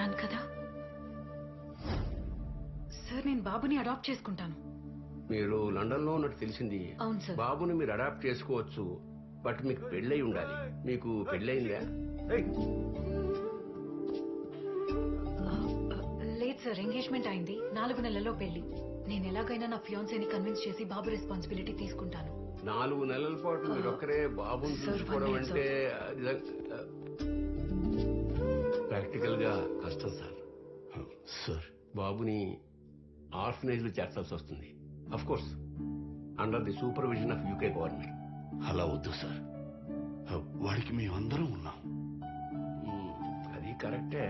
అన్నాను కదా సార్, నేను బాబుని అడాప్ట్ చేసుకుంటాను. మీరు లండన్ లో ఉన్నట్టు తెలిసింది. అవును సార్. బాబుని మీరు అడాప్ట్ చేసుకోవచ్చు, బట్ మీకు పెళ్ళై ఉండాలి. మీకు పెళ్ళయిందా? లేదు సార్, ఎంగేజ్మెంట్ అయింది, 4 నెలల్లో పెళ్లి. నేను ఎలాగైనా నా ఫియాన్సీని కన్విన్స్ చేసి బాబు రెస్పాన్సిబిలిటీ తీసుకుంటాను. 4 నెలల పాటు మీరు ఒక్కరే బాబుని సార్, చూసుకోవడం 1 minute, అంటే ప్రాక్టికల్ గా కష్టం సార్. సార్, బాబుని ఆర్ఫనేజ్ లో చేర్చాల్సి వస్తుంది. Of course under the supervision of UK government. అలా వద్దు సార్. వాడికి మేమందరం ఉన్నాం. అది కరెక్టే.